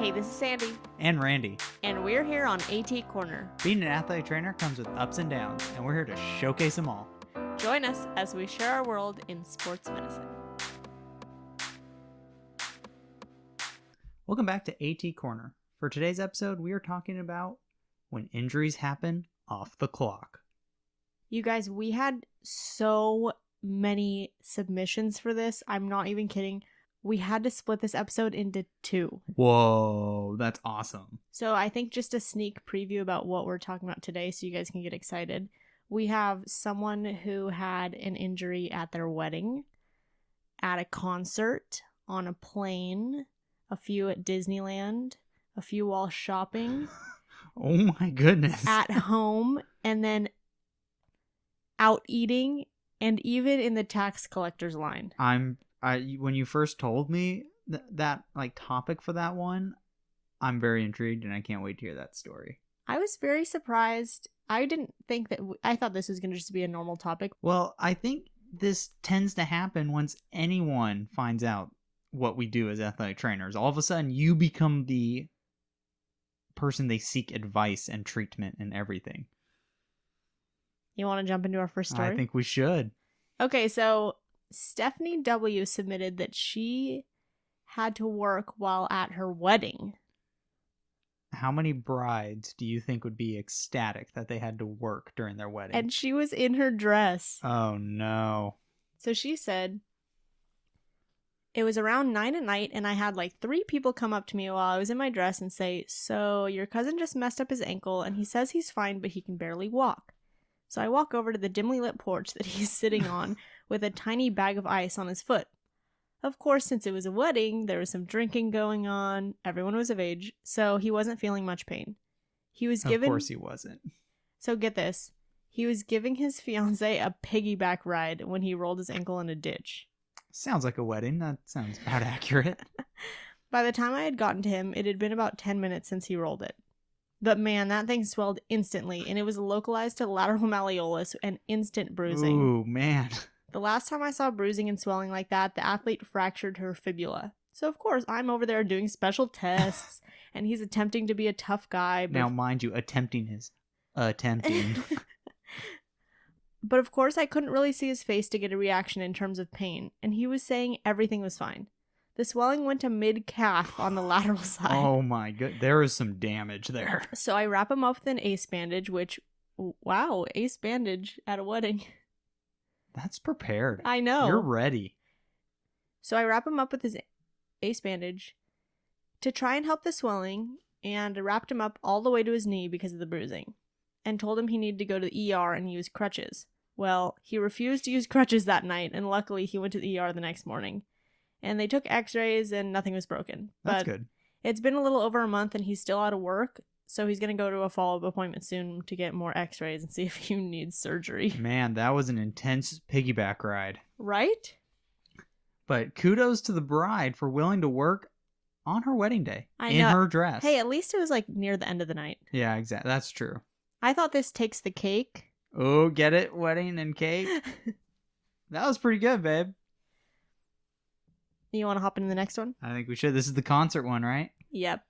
Hey, this is Sandy. And Randy. And we're here on AT Corner. Being an athletic trainer comes with ups and downs, and we're here to showcase them all. Join us as we share our world in sports medicine. Welcome back to AT Corner. For today's episode, we are talking about when injuries happen off the clock. You guys, we had so many submissions for this. I'm not even kidding. We had to split this episode into 2. Whoa, that's awesome. So I think just a sneak preview about what we're talking about today so you guys can get excited. We have someone who had an injury at their wedding, at a concert, on a plane, a few at Disneyland, a few while shopping. Oh my goodness. At home, and then out eating, and even in the tax collector's line. When you first told me that topic for that one, I'm very intrigued and I can't wait to hear that story. I was very surprised. I didn't think that I thought this was going to just be a normal topic. Well, I think this tends to happen once anyone finds out what we do as athletic trainers. All of a sudden, you become the person they seek advice and treatment and everything. You want to jump into our first story? I think we should. Okay, so Stephanie W. submitted that she had to work while at her wedding. How many brides do you think would be ecstatic that they had to work during their wedding? And she was in her dress. Oh, no. So she said, it was around 9 at night, and I had 3 people come up to me while I was in my dress and say, "So your cousin just messed up his ankle, and he says he's fine, but he can barely walk." So I walk over to the dimly lit porch that he's sitting on with a tiny bag of ice on his foot. Of course, since it was a wedding, there was some drinking going on. Everyone was of age, so he wasn't feeling much pain. Of course he wasn't. So get this. He was giving his fiancée a piggyback ride when he rolled his ankle in a ditch. Sounds like a wedding. That sounds about accurate. By the time I had gotten to him, it had been about 10 minutes since he rolled it. But man, that thing swelled instantly, and it was localized to lateral malleolus and instant bruising. Ooh, man. The last time I saw bruising and swelling like that, the athlete fractured her fibula. So of course, I'm over there doing special tests, and he's attempting to be a tough guy. Now, mind you, attempting. But of course, I couldn't really see his face to get a reaction in terms of pain, and he was saying everything was fine. The swelling went to mid-calf on the lateral side. Oh my god, there is some damage there. So I wrap him up with an ace bandage, which, wow, ace bandage at a wedding. That's prepared. I know. You're ready. So I wrap him up with his ace bandage to try and help the swelling, and I wrapped him up all the way to his knee because of the bruising, and told him he needed to go to the ER and use crutches. Well, he refused to use crutches that night, and luckily he went to the ER the next morning. And they took x-rays and nothing was broken. That's good. It's been a little over a month and he's still out of work, so he's going to go to a follow-up appointment soon to get more x-rays and see if he needs surgery. Man, that was an intense piggyback ride. Right? But kudos to the bride for willing to work on her wedding day in her dress. Hey, at least it was near the end of the night. Yeah, exactly. That's true. I thought this takes the cake. Oh, get it? Wedding and cake? That was pretty good, babe. You want to hop into the next one? I think we should. This is the concert one, right? Yep.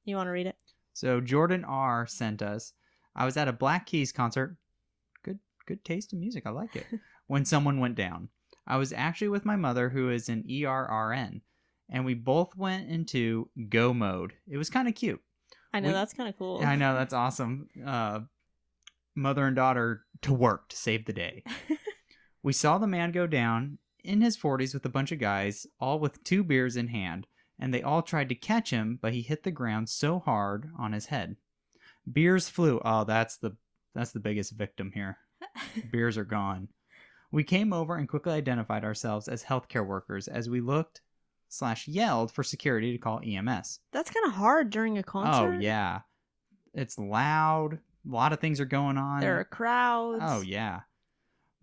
You want to read it? So Jordan R. sent us, I was at a Black Keys concert. Good taste in music. I like it. When someone went down. I was actually with my mother, who is an ERRN, and we both went into go mode. It was kind of cute. I know, that's kind of cool. I know, that's awesome. Mother and daughter to work to save the day. We saw the man go down in his 40s with a bunch of guys, all with 2 beers in hand, and they all tried to catch him, but he hit the ground so hard on his head. Beers flew. Oh, that's the biggest victim here. Beers are gone. We came over and quickly identified ourselves as healthcare workers as we looked/yelled for security to call EMS. That's kind of hard during a concert. Oh, yeah. It's loud. A lot of things are going on. There are crowds. Oh, yeah.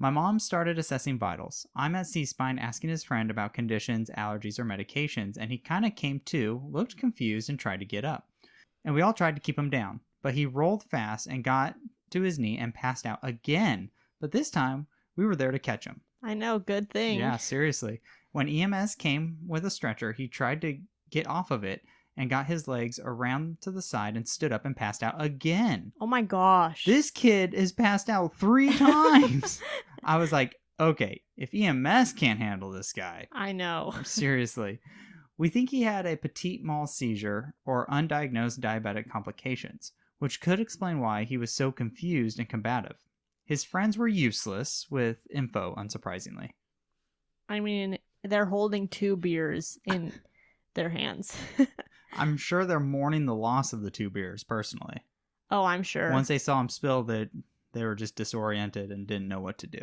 My mom started assessing vitals. I'm at C-Spine asking his friend about conditions, allergies, or medications, and he kind of came to, looked confused, and tried to get up. And we all tried to keep him down, but he rolled fast and got to his knee and passed out again. But this time, we were there to catch him. I know, good thing. Yeah, seriously. When EMS came with a stretcher, he tried to get off of it and got his legs around to the side and stood up and passed out again. Oh my gosh. This kid is passed out 3 times. I was like, okay, if EMS can't handle this guy. I know. Seriously. We think he had a petit mal seizure or undiagnosed diabetic complications, which could explain why he was so confused and combative. His friends were useless with info, unsurprisingly. I mean, they're holding 2 beers in their hands. I'm sure they're mourning the loss of the 2 beers, personally. Oh, I'm sure. Once they saw him spill, they were just disoriented and didn't know what to do.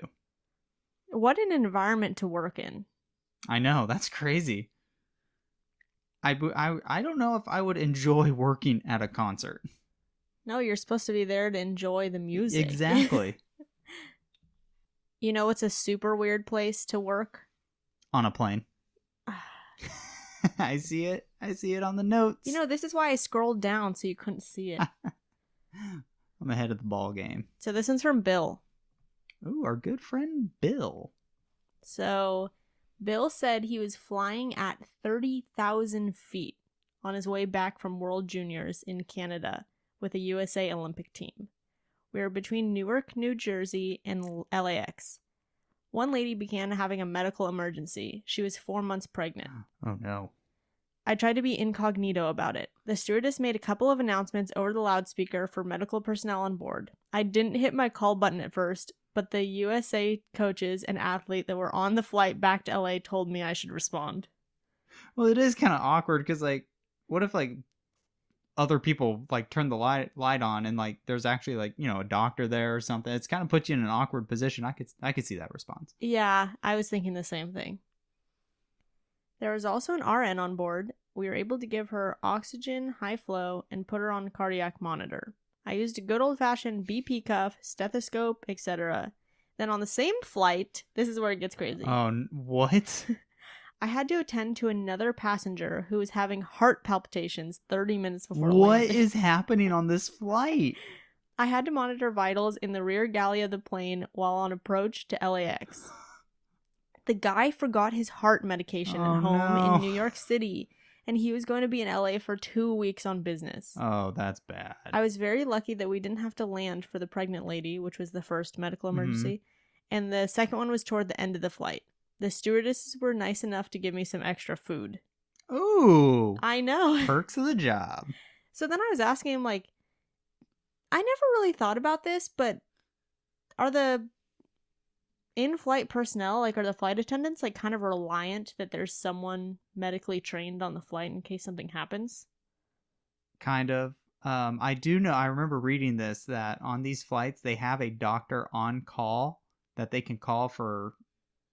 What an environment to work in. I know, that's crazy. I don't know if I would enjoy working at a concert. No, you're supposed to be there to enjoy the music. Exactly. You know, it's a super weird place to work. On a plane. I see it. I see it on the notes. You know, this is why I scrolled down so you couldn't see it. I'm ahead of the ball game. So this one's from Bill. Ooh, our good friend Bill. So Bill said he was flying at 30,000 feet on his way back from World Juniors in Canada with a USA Olympic team. We were between Newark, New Jersey, and LAX. One lady began having a medical emergency. She was 4 months pregnant. Oh, no. I tried to be incognito about it. The stewardess made a couple of announcements over the loudspeaker for medical personnel on board. I didn't hit my call button at first, but the USA coaches and athlete that were on the flight back to LA told me I should respond. Well, it is kind of awkward because, like, what if, like, other people, like, turn the light on and, like, there's actually, like, you know, a doctor there or something? It's kind of puts you in an awkward position. I could see that response. Yeah, I was thinking the same thing. There was also an RN on board. We were able to give her oxygen, high flow, and put her on cardiac monitor. I used a good old-fashioned BP cuff, stethoscope, etc. Then on the same flight, this is where it gets crazy. Oh, what? I had to attend to another passenger who was having heart palpitations 30 minutes before What landing. is happening on this flight? I had to monitor vitals in the rear galley of the plane while on approach to LAX. The guy forgot his heart medication at home in New York City, and he was going to be in LA for 2 weeks on business. Oh, that's bad. I was very lucky that we didn't have to land for the pregnant lady, which was the first medical emergency, and the second one was toward the end of the flight. The stewardesses were nice enough to give me some extra food. Ooh. I know. Perks of the job. So then I was asking him, like, I never really thought about this, but are the in-flight personnel, like, are the flight attendants, like, kind of reliant that there's someone medically trained on the flight in case something happens? Kind of. I do know, I remember reading this, that on these flights, they have a doctor on call that they can call for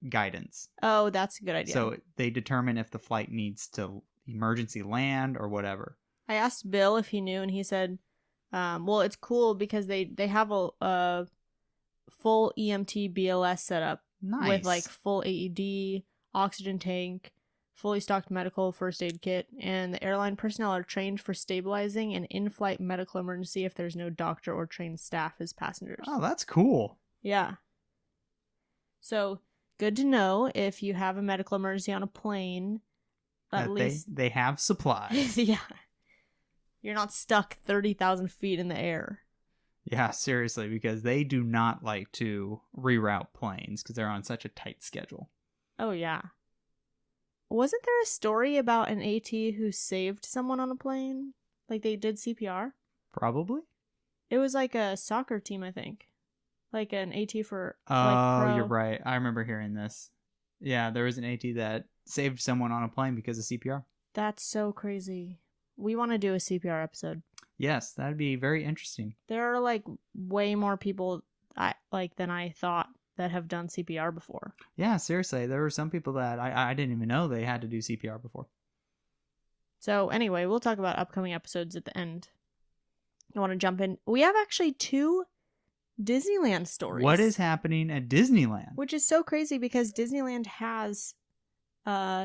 guidance. Oh, that's a good idea. So they determine if the flight needs to emergency land or whatever. I asked Bill if he knew, and he said, well, it's cool because they have a full EMT BLS setup. Nice. With, like, full AED, oxygen tank, fully stocked medical first aid kit, and the airline personnel are trained for stabilizing an in-flight medical emergency if there's no doctor or trained staff as passengers. Oh, that's cool. Yeah. So, good to know if you have a medical emergency on a plane, at least they have supplies. yeah. You're not stuck 30,000 feet in the air. Yeah, seriously, because they do not like to reroute planes because they're on such a tight schedule. Oh, yeah. Wasn't there a story about an AT who saved someone on a plane? Like, they did CPR? Probably. It was like a soccer team, I think. Like an AT for, Oh, like, pro. You're right. I remember hearing this. Yeah, there was an AT that saved someone on a plane because of CPR. That's so crazy. We want to do a CPR episode. Yes, that'd be very interesting. There are, like, way more people than I thought that have done CPR before. Yeah, seriously. There were some people that I didn't even know they had to do CPR before. So anyway, we'll talk about upcoming episodes at the end. I want to jump in. We have actually 2 Disneyland stories. What is happening at Disneyland? Which is so crazy because Disneyland has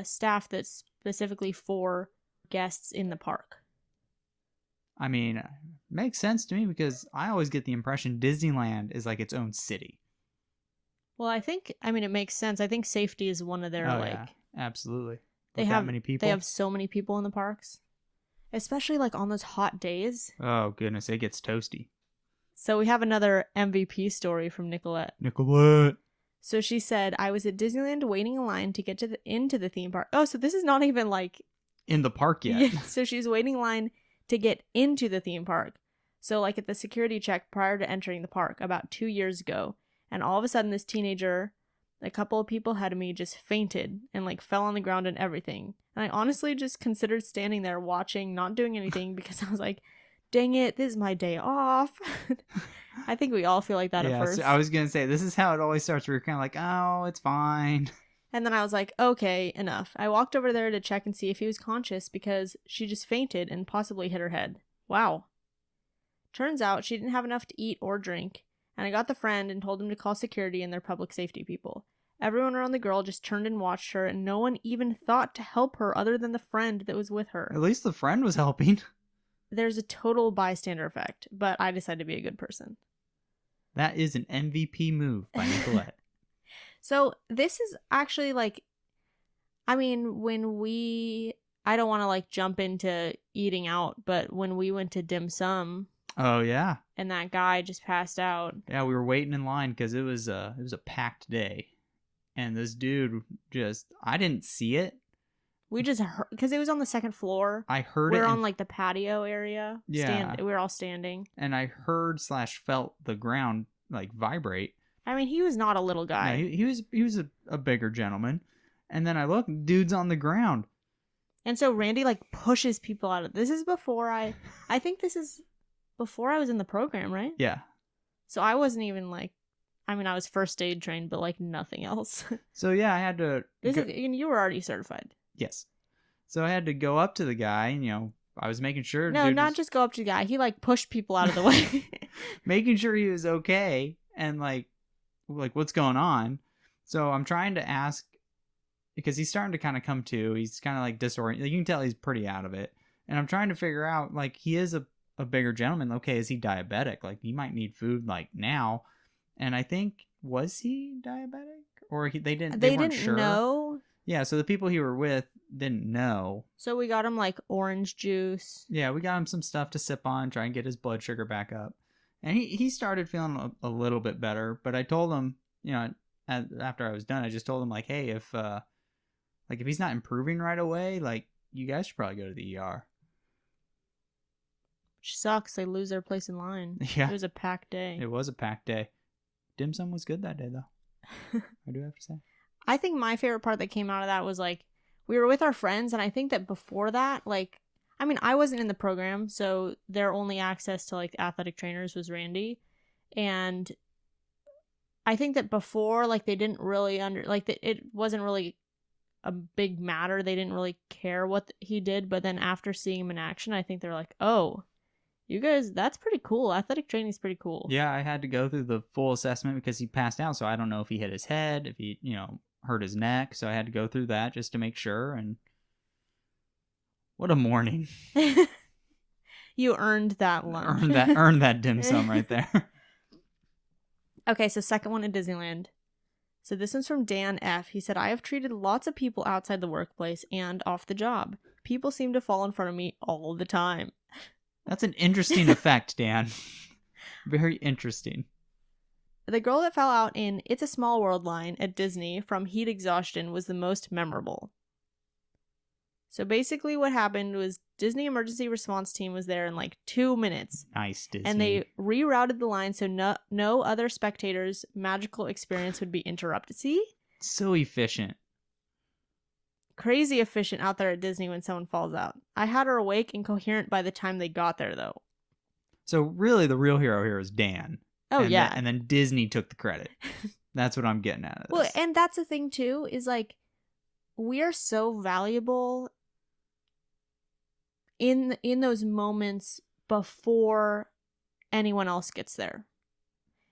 staff that's specifically for guests in the park. I mean, makes sense to me because I always get the impression Disneyland is like its own city. Well, it makes sense. I think safety is one of their, Yeah, absolutely. They With have that many people. They have so many people in the parks. especially like on those hot days. Oh, goodness. It gets toasty. So we have another MVP story from Nicolette. Nicolette. So she said, I was at Disneyland waiting in line to get into the theme park. Oh, so this is not even like... In the park yet. Yeah, so she's waiting in line to get into the theme park. So like at the security check prior to entering the park about 2 years ago. And all of a sudden this teenager, a couple of people ahead of me, just fainted and like fell on the ground and everything. And I honestly just considered standing there watching, not doing anything, because I was like, dang it, this is my day off. I think we all feel like that at first. So I was going to say, this is how it always starts. We're kind of like, oh, it's fine. And then I was like, okay, enough. I walked over there to check and see if he was conscious because she just fainted and possibly hit her head. Wow. Turns out she didn't have enough to eat or drink, and I got the friend and told him to call security and their public safety people. Everyone around the girl just turned and watched her, and no one even thought to help her other than the friend that was with her. At least the friend was helping. There's a total bystander effect, but I decided to be a good person. That is an MVP move by Nicolette. So this is actually like, I mean, I don't want to like jump into eating out, but when we went to dim sum. Oh, yeah. And that guy just passed out. Yeah, we were waiting in line because it was a packed day. And this dude I didn't see it. We just heard, because it was on the second floor. I heard it. We're on like the patio area. Yeah. We were all standing. And I heard/felt the ground like vibrate. I mean, he was not a little guy. Yeah, he was a bigger gentleman. And then I look, dude's on the ground. And so Randy like pushes people out of this. Is before I think this is before I was in the program, right? Yeah. So I wasn't even like, I mean, I was first aid trained, but like nothing else. So yeah, I had to. You were already certified. Yes. So I had to go up to the guy, and I was making sure. No, not just go up to the guy. He like pushed people out of the way, making sure he was okay, and like what's going on. So I'm trying to ask, because he's starting to kind of come to. He's kind of like disoriented. You can tell he's pretty out of it, and I'm trying to figure out, like, he is a bigger gentleman. Okay, is he diabetic? Like, he might need food like now. And I think, was he diabetic, or they weren't sure. Know. Yeah, so the people he were with didn't know. So we got him like orange juice. Yeah, we got him some stuff to sip on, try and get his blood sugar back up. And he started feeling a little bit better. But I told him, after I was done, I just told him, like, hey, if he's not improving right away, like, you guys should probably go to the ER. Which sucks. They lose their place in line. Yeah. It was a packed day. It was a packed day. Dim sum was good that day, though. I do have to say. I think my favorite part that came out of that was, like, we were with our friends, and I think that before that, like, I mean, I wasn't in the program, so their only access to, like, athletic trainers was Randy. And I think that before, like, they didn't really it wasn't really a big matter. They didn't really care what he did. But then after seeing him in action, I think they're like, oh, you guys, that's pretty cool. Athletic training is pretty cool. Yeah, I had to go through the full assessment because he passed out. So I don't know if he hit his head, if he, hurt his neck. So I had to go through that just to make sure. And what a morning. You earned that lunch. Earned that dim sum right there. Okay, so second one at Disneyland. So this one's from Dan F. He said, I have treated lots of people outside the workplace and off the job. People seem to fall in front of me all the time. That's an interesting effect, Dan. Very interesting. The girl that fell out in It's a Small World line at Disney from heat exhaustion was the most memorable. So basically what happened was Disney emergency response team was there in like 2 minutes. Nice, Disney. And they rerouted the line so no other spectators' magical experience would be interrupted. See? So efficient. Crazy efficient out there at Disney when someone falls out. I had her awake and coherent by the time they got there, though. So really the real hero here is Dan. Oh, yeah. And then Disney took the credit. That's what I'm getting out of this. Well, and that's the thing, too, is like, we are so valuable in those moments before anyone else gets there.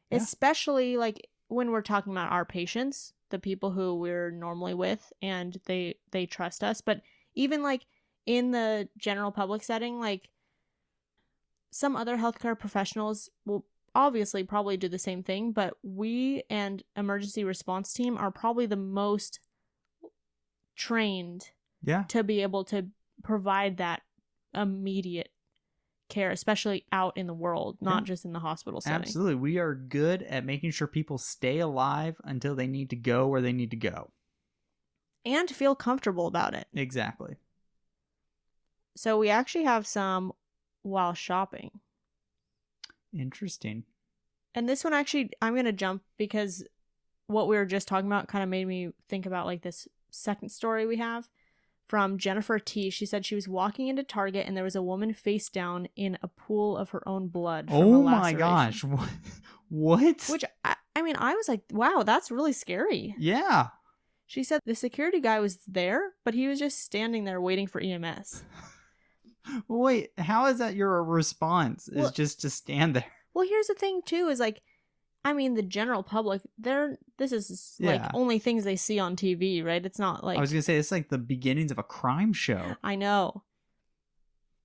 Yeah. Especially, like, when we're talking about our patients, the people who we're normally with, and they trust us. But even, like, in the general public setting, like, some other healthcare professionals will obviously probably do the same thing, but we and emergency response team are probably the most trained to be able to provide that immediate care, especially out in the world, not Yeah. just in the hospital setting. Absolutely. We are good at making sure people stay alive until they need to go where they need to go. And feel comfortable about it. Exactly. So we actually have some while shopping. Interesting. And this one actually, I'm going to jump because what we were just talking about kind of made me think about like this second story we have from Jennifer T. She said she was walking into Target and there was a woman face down in a pool of her own blood. From Oh a my laceration. gosh. What? Which, I mean, I was like, wow, that's really scary. Yeah. She said the security guy was there, but he was just standing there waiting for EMS. Wait, how is that your response? Is just to stand there? Well, here's the thing, too, is like, I mean, the general public, this is like only things they see on TV, right? It's not like... I was going to say, it's like the beginnings of a crime show. I know.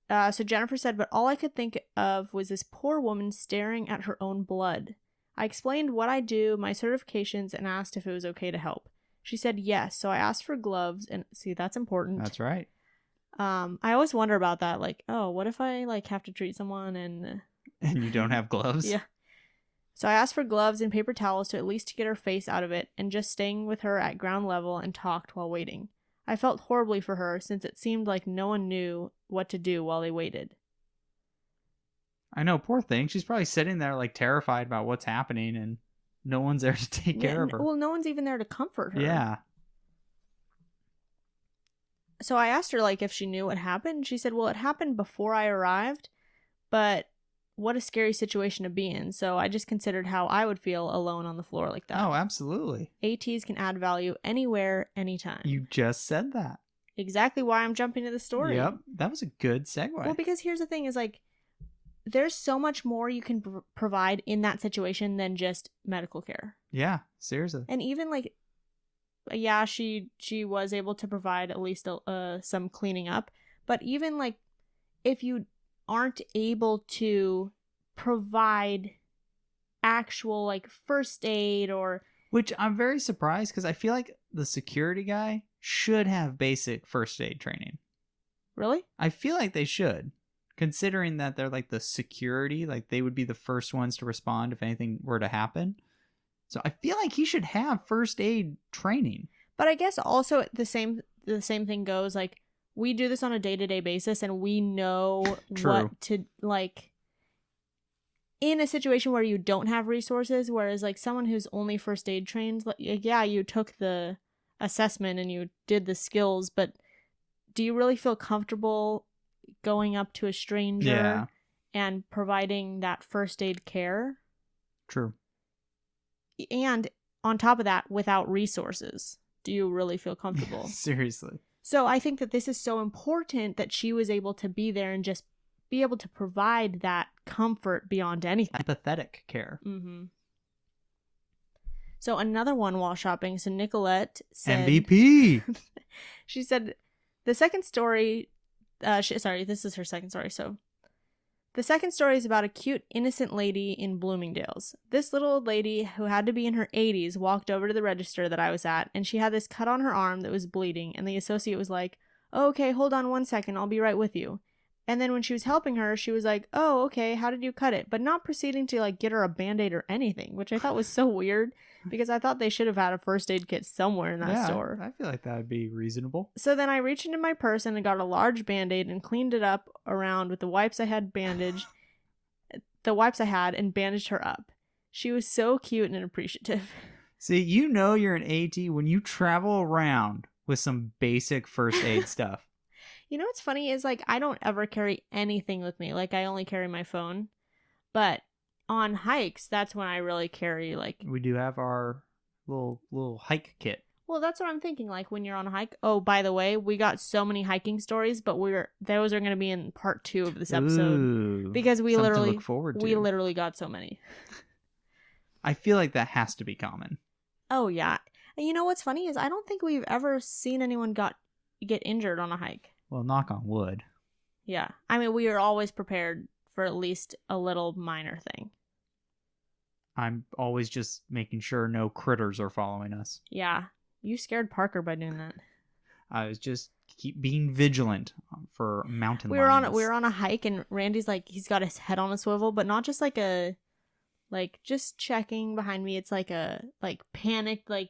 So Jennifer said, but all I could think of was this poor woman staring at her own blood. I explained what I do, my certifications, and asked if it was okay to help. She said yes, so I asked for gloves, and see, that's important. That's right. I always wonder about that, like, oh, what if I like have to treat someone and you don't have gloves? Yeah. So I asked for gloves and paper towels to at least get her face out of it, and just staying with her at ground level and talked while waiting. I felt horribly for her since it seemed like no one knew what to do while they waited. I know, poor thing. She's probably sitting there like terrified about what's happening and no one's there to take care of her. Well, no one's even there to comfort her. Yeah. So I asked her like if she knew what happened. She said, well, it happened before I arrived, but what a scary situation to be in. So I just considered how I would feel alone on the floor like that. Oh, absolutely. ATs can add value anywhere, anytime. You just said that. Exactly why I'm jumping to the story. Yep. That was a good segue. Well, because here's the thing is like, there's so much more you can provide in that situation than just medical care. Yeah, seriously. And even like, yeah, she was able to provide at least some cleaning up. But even like, if you aren't able to provide actual like first aid or... Which I'm very surprised because I feel like the security guy should have basic first aid training. Really? I feel like they should. Considering that they're like the security, like they would be the first ones to respond if anything were to happen. So I feel like he should have first aid training. But I guess also the same thing goes, like, we do this on a day-to-day basis and we know what to, like, in a situation where you don't have resources, whereas like someone who's only first aid trained, like, yeah, you took the assessment and you did the skills, but do you really feel comfortable going up to a stranger and providing that first aid care? True. And on top of that, without resources, do you really feel comfortable? Seriously. So I think that this is so important that she was able to be there and just be able to provide that comfort beyond anything. Empathetic care. Mm-hmm. So another one while shopping. So Nicolette said... MVP! She said, the second story... this is her second story. So the second story is about a cute, innocent lady in Bloomingdale's. This little old lady who had to be in her 80s walked over to the register that I was at, and she had this cut on her arm that was bleeding, and the associate was like, oh, okay, hold on 1 second, I'll be right with you. And then when she was helping her, she was like, oh, okay, how did you cut it? But not proceeding to like get her a Band-Aid or anything, which I thought was so weird because I thought they should have had a first aid kit somewhere in that store. I feel like that would be reasonable. So then I reached into my purse and I got a large Band-Aid and cleaned it up around with the wipes I had and bandaged her up. She was so cute and appreciative. See, you know you're an AT when you travel around with some basic first aid stuff. You know what's funny is like I don't ever carry anything with me. Like I only carry my phone. But on hikes, that's when I really carry like... We do have our little hike kit. Well, that's what I'm thinking. Like when you're on a hike. Oh, by the way, we got so many hiking stories, but those are going to be in part 2 of this episode. Ooh, because we literally look forward to. We literally got so many. I feel like that has to be common. Oh yeah. And you know what's funny is I don't think we've ever seen anyone get injured on a hike. Well, knock on wood. Yeah. I mean, we are always prepared for at least a little minor thing. I'm always just making sure no critters are following us. Yeah. You scared Parker by doing that. I was just keep being vigilant for mountain we lions. were on a hike, and Randy's like, he's got his head on a swivel, but not just like a, like, just checking behind me. It's like a, like, panicked, like,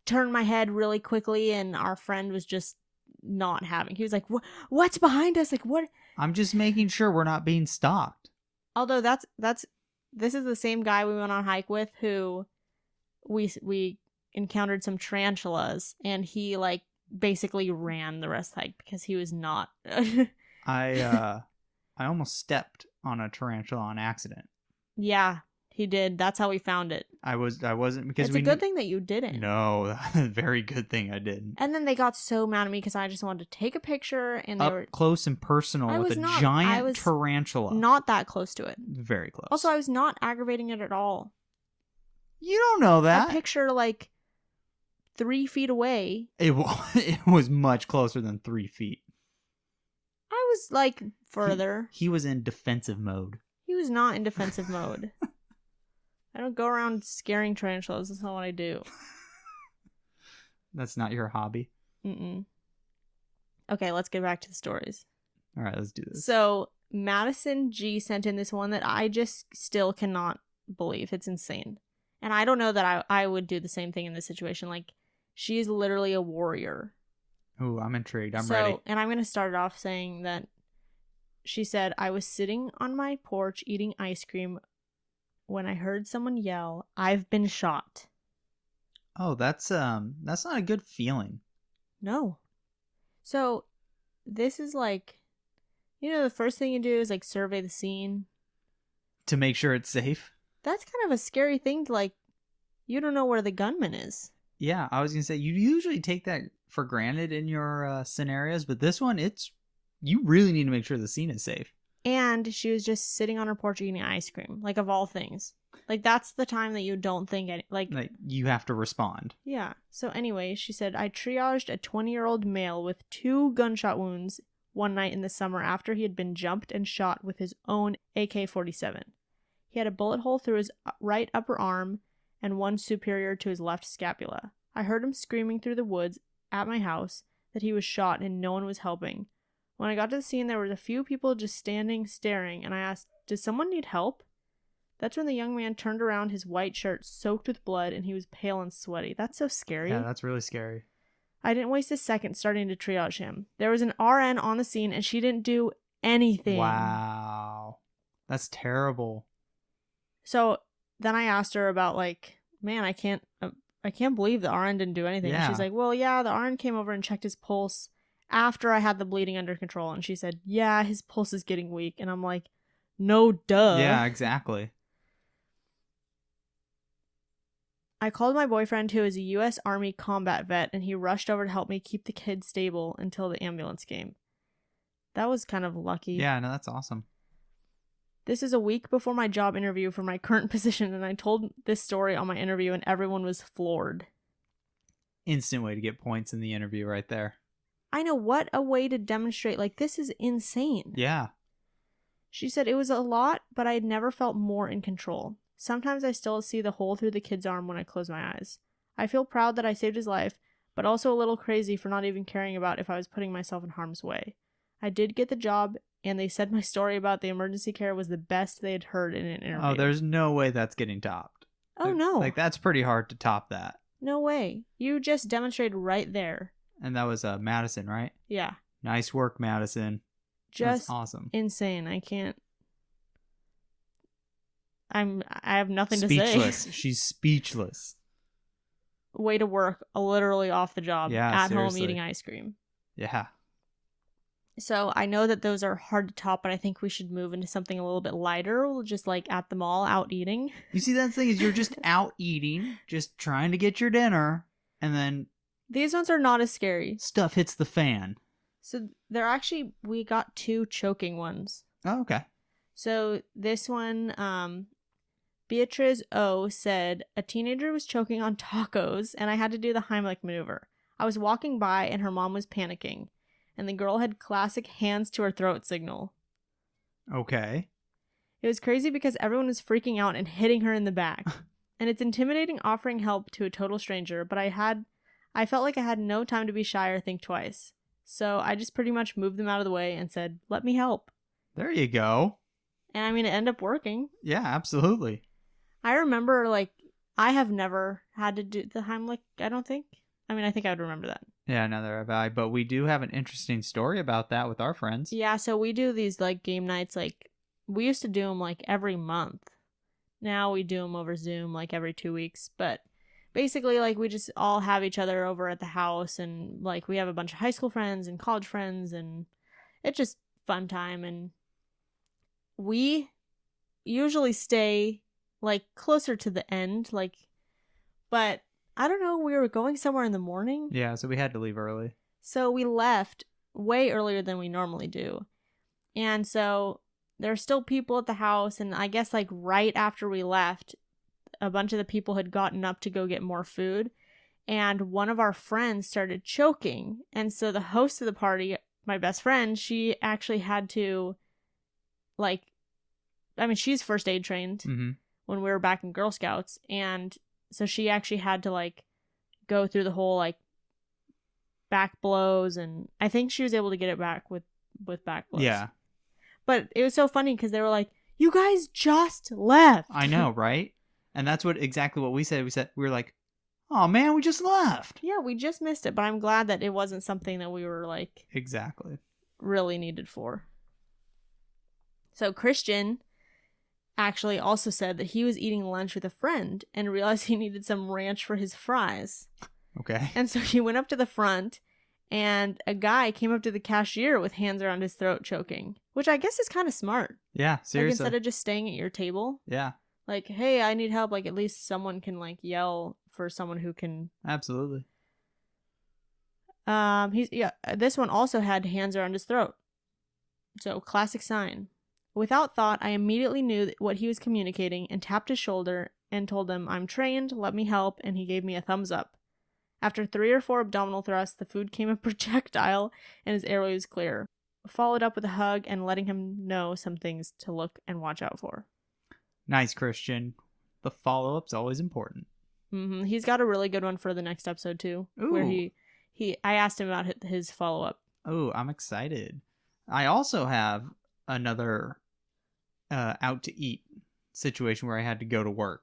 turn my head really quickly, and our friend was just not having. He was like, what's behind us? Like, what? I'm just making sure we're not being stalked. Although this is the same guy we went on a hike with who we encountered some tarantulas, and he like basically ran the rest of the hike because he was not. I almost stepped on a tarantula on accident. Yeah, he did. That's how we found it. I wasn't because it's a good thing that you didn't. No, very good thing I didn't. And then they got so mad at me because I just wanted to take a picture, and they Up were close and personal with a giant tarantula. Not that close to it. Very close. Also, I was not aggravating it at all. You don't know that. A picture like 3 feet away. It was much closer than 3 feet. I was like further. He was in defensive mode. He was not in defensive mode. I don't go around scaring tarantulas. That's not what I do. That's not your hobby? Mm-mm. Okay, let's get back to the stories. All right, let's do this. So, Madisen G sent in this one that I just still cannot believe. It's insane. And I don't know that I would do the same thing in this situation. Like, she is literally a warrior. Ooh, I'm intrigued. I'm ready. And I'm going to start off saying that she said, I was sitting on my porch eating ice cream when I heard someone yell, "I've been shot." Oh, that's not a good feeling. No. So, this is like, the first thing you do is like survey the scene. To make sure it's safe? That's kind of a scary thing to like, you don't know where the gunman is. Yeah, I was going to say, you usually take that for granted in your scenarios, but this one, you really need to make sure the scene is safe. And she was just sitting on her porch eating ice cream, like of all things. Like that's the time that you don't think like you have to respond. Yeah. So anyway, she said, I triaged a 20-year-old male with 2 gunshot wounds one night in the summer after he had been jumped and shot with his own AK-47. He had a bullet hole through his right upper arm and one superior to his left scapula. I heard him screaming through the woods at my house that he was shot and no one was helping. When I got to the scene, there was a few people just standing, staring, and I asked, does someone need help? That's when the young man turned around, his white shirt soaked with blood, and he was pale and sweaty. That's so scary. Yeah, that's really scary. I didn't waste a second starting to triage him. There was an RN on the scene, and she didn't do anything. Wow. That's terrible. So then I asked her about, like, man, I can't believe the RN didn't do anything. Yeah. She's like, well, yeah, the RN came over and checked his pulse after I had the bleeding under control. And she said, yeah, his pulse is getting weak. And I'm like, no, duh. Yeah, exactly. I called my boyfriend, who is a U.S. Army combat vet, and he rushed over to help me keep the kid stable until the ambulance came. That was kind of lucky. Yeah, no, that's awesome. This is a week before my job interview for my current position, and I told this story on my interview, and everyone was floored. Instant way to get points in the interview right there. I know, what a way to demonstrate, like, this is insane. Yeah. She said it was a lot, but I had never felt more in control. Sometimes I still see the hole through the kid's arm when I close my eyes. I feel proud that I saved his life, but also a little crazy for not even caring about if I was putting myself in harm's way. I did get the job, and they said my story about the emergency care was the best they had heard in an interview. Oh, there's no way that's getting topped. Oh, no. Like, that's pretty hard to top that. No way. You just demonstrated right there. And that was Madisen, right? Yeah. Nice work, Madisen. Just that's awesome. Insane. I can't. I have nothing to say. Speechless. She's speechless. Way to work, literally off the job, at seriously. home eating ice cream. Yeah. So I know that those are hard to top, but I think we should move into something a little bit lighter, just like at the mall, out eating. You see, that thing is you're just out eating, just trying to get your dinner, and then these ones are not as scary. Stuff hits the fan. So we got 2 choking ones. Oh, okay. So this one, Beatriz O said, a teenager was choking on tacos and I had to do the Heimlich maneuver. I was walking by and her mom was panicking. And the girl had classic hands to her throat signal. Okay. It was crazy because everyone was freaking out and hitting her in the back. And it's intimidating offering help to a total stranger, but I felt like I had no time to be shy or think twice. So I just pretty much moved them out of the way and said, let me help. There you go. And I mean, it ended up working. Yeah, absolutely. I remember, like, I have never had to do the Heimlich, I don't think. I mean, I think I would remember that. Yeah, neither have I. But we do have an interesting story about that with our friends. Yeah, so we do these, like, game nights, like, we used to do them, like, every month. Now we do them over Zoom, like, every 2 weeks. But basically, like, we just all have each other over at the house. And, like, we have a bunch of high school friends and college friends. And it's just fun time. And we usually stay, like, closer to the end. Like, but I don't know, we were going somewhere in the morning. Yeah, so we had to leave early. So we left way earlier than we normally do. And so there are still people at the house. And I guess, like, right after we left, a bunch of the people had gotten up to go get more food. And one of our friends started choking. And so the host of the party, my best friend, she actually had to, like, I mean, she's first aid trained when we were back in Girl Scouts. And so she actually had to, like, go through the whole, like, back blows. And I think she was able to get it back with back blows. Yeah. But it was so funny because they were like, you guys just left. I know, right? And that's exactly what we said. We were like, oh man, we just left. Yeah, we just missed it. But I'm glad that it wasn't something that we were, like, exactly really needed for. So Christian actually also said that he was eating lunch with a friend and realized he needed some ranch for his fries. Okay. And so he went up to the front, and a guy came up to the cashier with hands around his throat choking, which I guess is kind of smart. Yeah, seriously. Like, instead of just staying at your table. Yeah. Like, hey, I need help. Like, at least someone can, like, yell for someone who can. Absolutely. This one also had hands around his throat. So, classic sign. Without thought, I immediately knew what he was communicating and tapped his shoulder and told him, I'm trained, let me help, and he gave me a thumbs up. After 3 or 4 abdominal thrusts, the food came a projectile and his airway was clear. Followed up with a hug and letting him know some things to look and watch out for. Nice, Christian. The follow-up's always important. Mm-hmm. He's got a really good one for the next episode, too. Ooh. Where I asked him about his follow-up. Oh, I'm excited. I also have another out to eat situation where I had to go to work.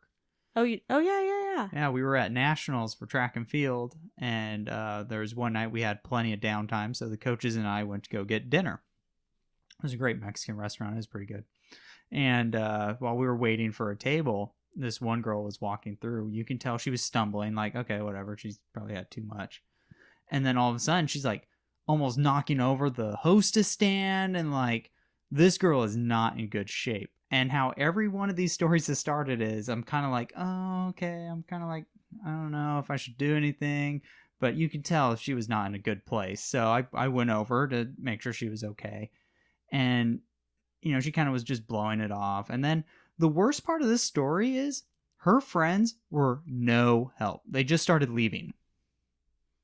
Yeah. Yeah, we were at Nationals for track and field, and there was one night we had plenty of downtime, so the coaches and I went to go get dinner. It was a great Mexican restaurant. It was pretty good. And while we were waiting for a table, this one girl was walking through. You can tell she was stumbling, like, okay, whatever. She's probably had too much. And then all of a sudden, she's like almost knocking over the hostess stand, and like, this girl is not in good shape. And how every one of these stories has started is I'm kind of like, oh, okay. I'm kind of like, I don't know if I should do anything. But you can tell she was not in a good place. So I went over to make sure she was okay. And, you know, she kind of was just blowing it off. And then the worst part of this story is her friends were no help. They just started leaving.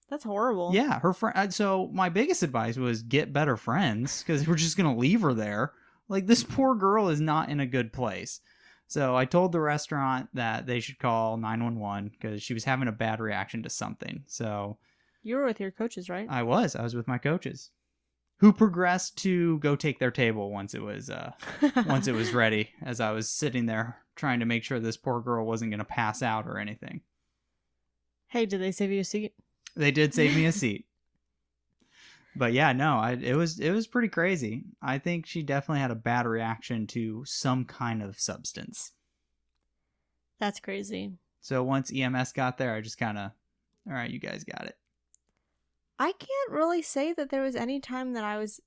That's horrible. Yeah, her friend. So my biggest advice was get better friends, because we're just gonna leave her there. Like, this poor girl is not in a good place. So I told the restaurant that they should call 911 because she was having a bad reaction to something. So you were with your coaches, right? I was with my coaches, who progressed to go take their table once it was ready. As I was sitting there trying to make sure this poor girl wasn't gonna pass out or anything. Hey, did they save you a seat? They did save me a seat. But yeah, no, it was pretty crazy. I think she definitely had a bad reaction to some kind of substance. That's crazy. So once EMS got there, I just kind of, all right, you guys got it. I can't really say that there was any time that I was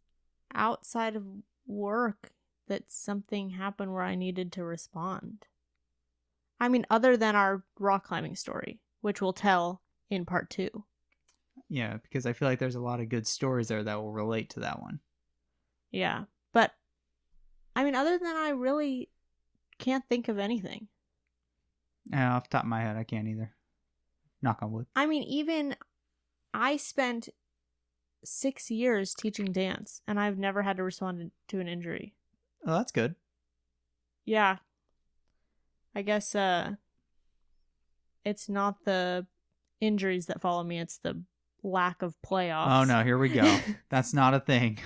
outside of work that something happened where I needed to respond. I mean, other than our rock climbing story, which we'll tell in part 2. Yeah, because I feel like there's a lot of good stories there that will relate to that one. Yeah, but I mean, other than that, I really can't think of anything. Yeah, off the top of my head, I can't either. Knock on wood. I mean, even I spent 6 years teaching dance, and I've never had to respond to an injury. Oh, that's good. Yeah. I guess it's not the injuries that follow me, it's the lack of playoffs. Oh no, here we go. That's not a thing.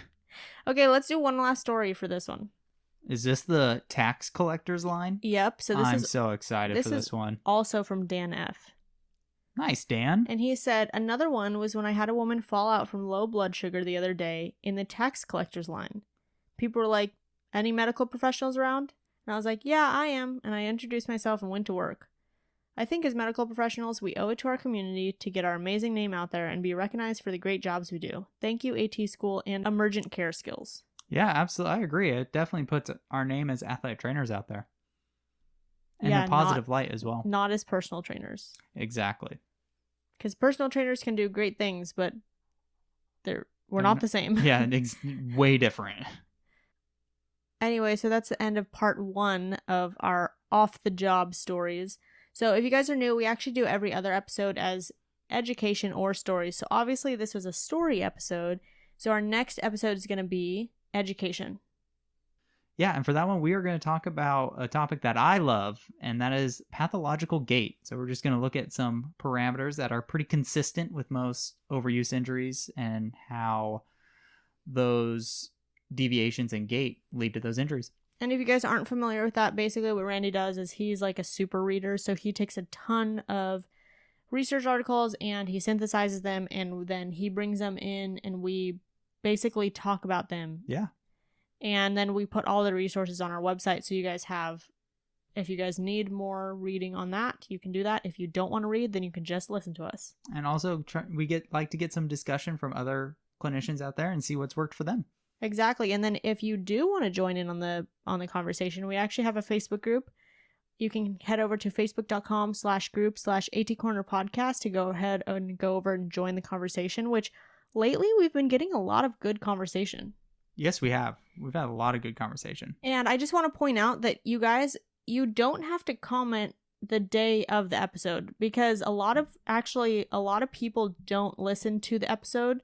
Okay, let's do one last story for this one. Is this the tax collector's line? Yep. So I'm so excited for this one. Also from Dan F. Nice, Dan. And he said, another one was when I had a woman fall out from low blood sugar the other day in the tax collector's line. People were like, any medical professionals around? And I was like, yeah, I am. And I introduced myself and went to work. I think as medical professionals, we owe it to our community to get our amazing name out there and be recognized for the great jobs we do. Thank you, AT School and Emergent Care Skills. Yeah, absolutely. I agree. It definitely puts our name as athletic trainers out there. And in a positive light as well. Not as personal trainers. Exactly. Because personal trainers can do great things, but we're not the same. Yeah, it's way different. Anyway, so that's the end of part 1 of our off-the-job stories. So if you guys are new, we actually do every other episode as education or stories. So obviously this was a story episode. So our next episode is going to be education. Yeah, and for that one, we are going to talk about a topic that I love, and that is pathological gait. So we're just going to look at some parameters that are pretty consistent with most overuse injuries and how those deviations in gait lead to those injuries. And if you guys aren't familiar with that, basically what Randy does is he's like a super reader. So he takes a ton of research articles and he synthesizes them and then he brings them in and we basically talk about them. Yeah. And then we put all the resources on our website so you guys have, if you guys need more reading on that, you can do that. If you don't want to read, then you can just listen to us. And also we like to get some discussion from other clinicians out there and see what's worked for them. Exactly. And then if you do want to join in on the conversation, we actually have a Facebook group. You can head over to facebook.com/group/atcornerpodcast to go ahead and go over and join the conversation, which lately we've been getting a lot of good conversation. Yes, we have. We've had a lot of good conversation. And I just want to point out that you guys, you don't have to comment the day of the episode because a lot of people don't listen to the episode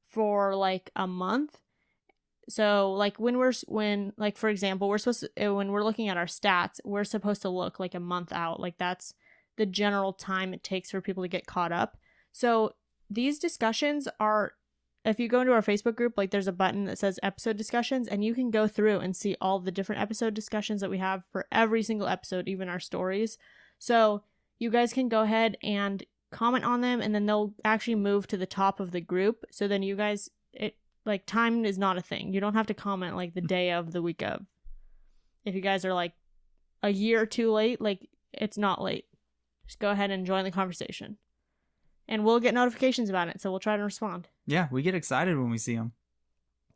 for like a month. So like for example, we're supposed to, when we're looking at our stats, we're supposed to look like a month out. Like that's the general time it takes for people to get caught up. So these discussions are, if you go into our Facebook group, like there's a button that says episode discussions and you can go through and see all the different episode discussions that we have for every single episode, even our stories. So you guys can go ahead and comment on them and then they'll actually move to the top of the group. So then you guys, like, time is not a thing. You don't have to comment, like, the day of, the week of. If you guys are, like, a year too late, like, it's not late. Just go ahead and join the conversation. And we'll get notifications about it, so we'll try to respond. Yeah, we get excited when we see them.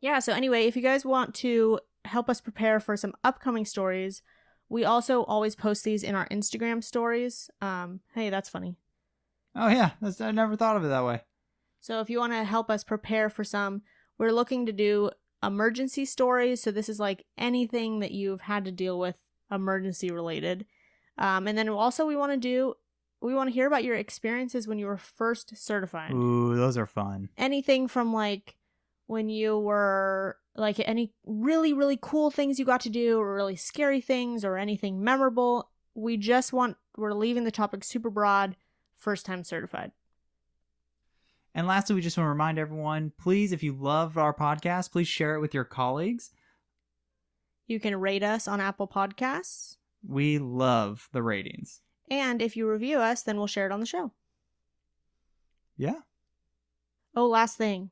Yeah, so anyway, if you guys want to help us prepare for some upcoming stories, we also always post these in our Instagram stories. Hey, that's funny. Oh, yeah. I never thought of it that way. So if you want to help us prepare for some... We're looking to do emergency stories. So this is like anything that you've had to deal with emergency related. And then also we want to hear about your experiences when you were first certified. Ooh, those are fun. Anything from like when you were like any really, really cool things you got to do or really scary things or anything memorable. We're leaving the topic super broad, first time certified. And lastly, we just want to remind everyone, please, if you love our podcast, please share it with your colleagues. You can rate us on Apple Podcasts. We love the ratings. And if you review us, then we'll share it on the show. Yeah. Oh, last thing.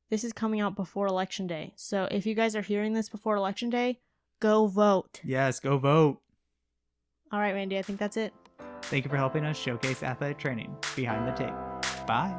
This is coming out before Election Day. So if you guys are hearing this before Election Day, go vote. Yes, go vote. All right, Randy, I think that's it. Thank you for helping us showcase athletic training behind the tape. Bye.